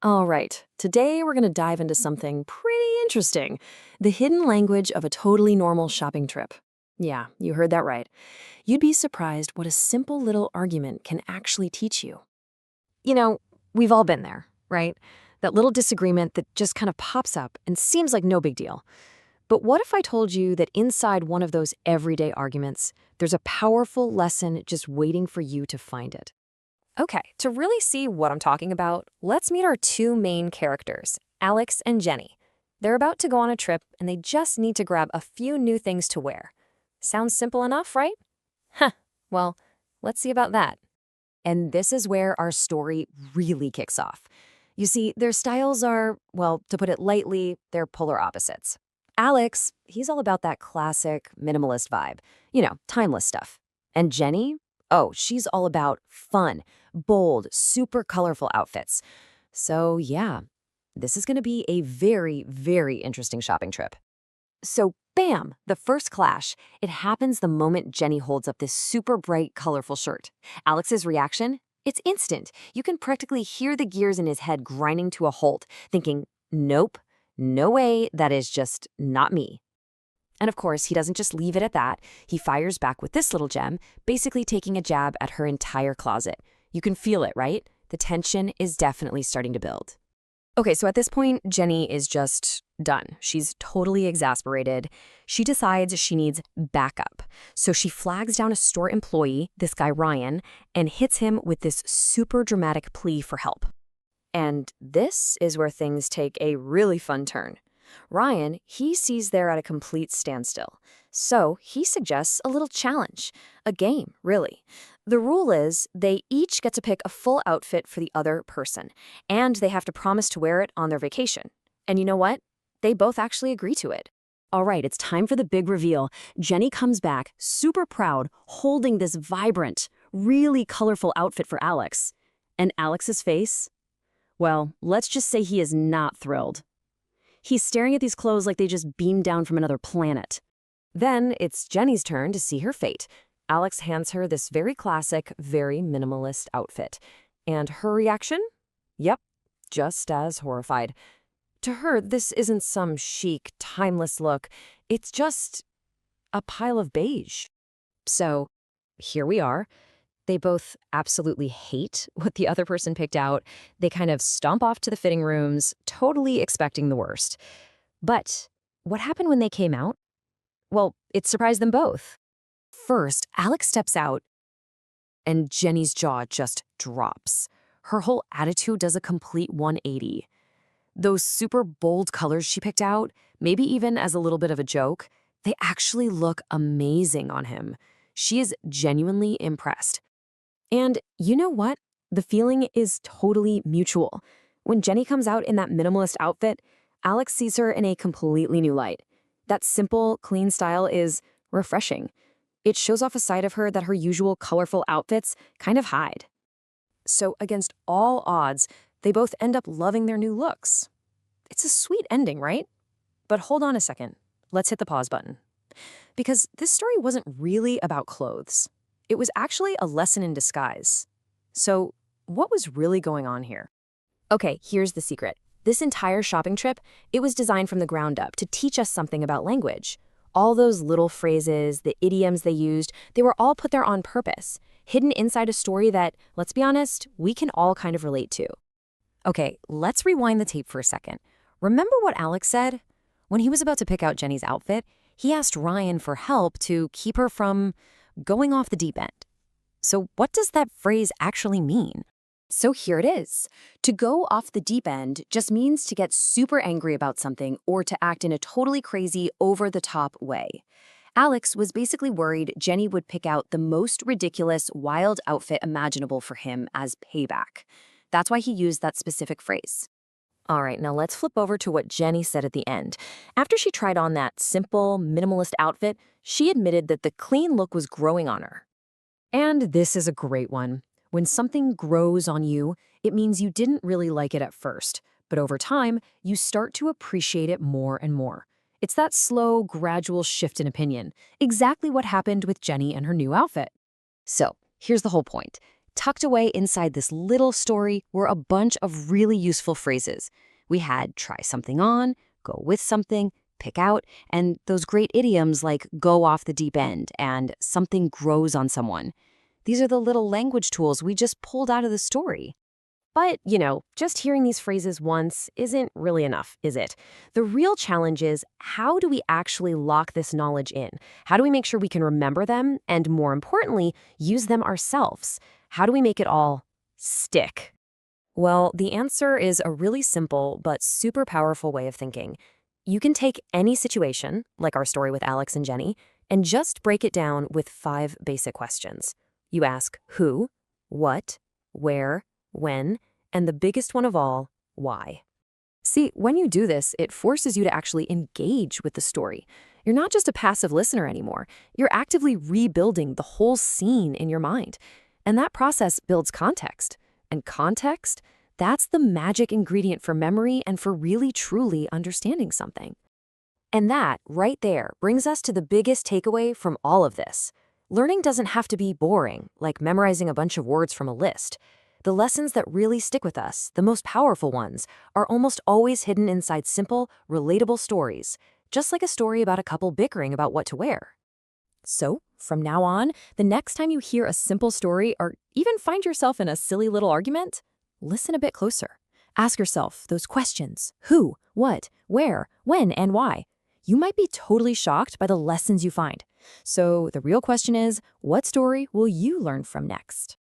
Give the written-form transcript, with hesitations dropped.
All right, today we're going to dive into something pretty interesting, the hidden language of a totally normal shopping trip. Yeah, you heard that right. You'd be surprised what a simple little argument can actually teach you. You know, we've all been there, right? That little disagreement that just kind of pops up and seems like no big deal. But what if I told you that inside one of those everyday arguments, there's a powerful lesson just waiting for you to find it? Okay, to really see what I'm talking about, let's meet our two main characters, Alex and Jenny. They're about to go on a trip and they just need to grab a few new things to wear. Sounds simple enough, right? Huh, well, let's see about that. And this is where our story really kicks off. You see, their styles are, well, to put it lightly, they're polar opposites. Alex, he's all about that classic minimalist vibe, timeless stuff. And Jenny, oh, she's all about fun, bold, super colorful outfits. So, yeah, this is going to be a very, very interesting shopping trip. So, bam, the first clash. It happens the moment Jenny holds up this super bright, colorful shirt. Alex's reaction? It's instant. You can practically hear the gears in his head grinding to a halt, thinking, nope, no way, that is just not me. And of course, he doesn't just leave it at that. He fires back with this little gem, basically taking a jab at her entire closet. You can feel it, right? The tension is definitely starting to build. Okay, so at this point, Jenny is just done. She's totally exasperated. She decides she needs backup. So she flags down a store employee, this guy Ryan, and hits him with this super dramatic plea for help. And this is where things take a really fun turn. Ryan, he sees they're at a complete standstill. So he suggests a little challenge, a game, really. The rule is they each get to pick a full outfit for the other person, and they have to promise to wear it on their vacation. And you know what? They both actually agree to it. All right, it's time for the big reveal. Jenny comes back, super proud, holding this vibrant, really colorful outfit for Alex. And Alex's face? Well, let's just say he is not thrilled. He's staring at these clothes like they just beamed down from another planet. Then it's Jenny's turn to see her fate. Alex hands her this very classic, very minimalist outfit. And her reaction? Yep, just as horrified. To her, this isn't some chic, timeless look. It's just a pile of beige. So here we are. They both absolutely hate what the other person picked out. They kind of stomp off to the fitting rooms, totally expecting the worst. But what happened when they came out? Well, it surprised them both. First, Alex steps out, and Jenny's jaw just drops. Her whole attitude does a complete 180. Those super bold colors she picked out, maybe even as a little bit of a joke, they actually look amazing on him. She is genuinely impressed. And you know what? The feeling is totally mutual. When Jenny comes out in that minimalist outfit, Alex sees her in a completely new light. That simple, clean style is refreshing. It shows off a side of her that her usual colorful outfits kind of hide. So against all odds, they both end up loving their new looks. It's a sweet ending, right? But hold on a second. Let's hit the pause button. Because this story wasn't really about clothes. It was actually a lesson in disguise. So what was really going on here? Okay, here's the secret. This entire shopping trip, it was designed from the ground up to teach us something about language. All those little phrases, the idioms they used, they were all put there on purpose, hidden inside a story that, let's be honest, we can all kind of relate to. Okay, let's rewind the tape for a second. Remember what Alex said? When he was about to pick out Jenny's outfit, he asked Ryan for help to keep her from going off the deep end. So what does that phrase actually mean? So here it is. To go off the deep end just means to get super angry about something or to act in a totally crazy, over-the-top way. Alex was basically worried Jenny would pick out the most ridiculous, wild outfit imaginable for him as payback. That's why he used that specific phrase. All right, now let's flip over to what Jenny said at the end. After she tried on that simple, minimalist outfit, she admitted that the clean look was growing on her. And this is a great one. When something grows on you, it means you didn't really like it at first, but over time, you start to appreciate it more and more. It's that slow, gradual shift in opinion, exactly what happened with Jenny and her new outfit. So, here's the whole point. Tucked away inside this little story were a bunch of really useful phrases. We had try something on, go with something, pick out, and those great idioms like go off the deep end and something grows on someone. These are the little language tools we just pulled out of the story. But, just hearing these phrases once isn't really enough, is it? The real challenge is, how do we actually lock this knowledge in? How do we make sure we can remember them and, more importantly, use them ourselves? How do we make it all stick? Well, the answer is a really simple but super powerful way of thinking. You can take any situation, like our story with Alex and Jenny, and just break it down with 5 basic questions. You ask who, what, where, when, and the biggest one of all, why. See, when you do this, it forces you to actually engage with the story. You're not just a passive listener anymore. You're actively rebuilding the whole scene in your mind. And that process builds context. And context, that's the magic ingredient for memory and for really truly understanding something. And that, right there, brings us to the biggest takeaway from all of this. Learning doesn't have to be boring, like memorizing a bunch of words from a list. The lessons that really stick with us, the most powerful ones, are almost always hidden inside simple, relatable stories, just like a story about a couple bickering about what to wear. So, from now on, the next time you hear a simple story or even find yourself in a silly little argument, listen a bit closer. Ask yourself those questions: who, what, where, when, and why. You might be totally shocked by the lessons you find. So the real question is, what story will you learn from next?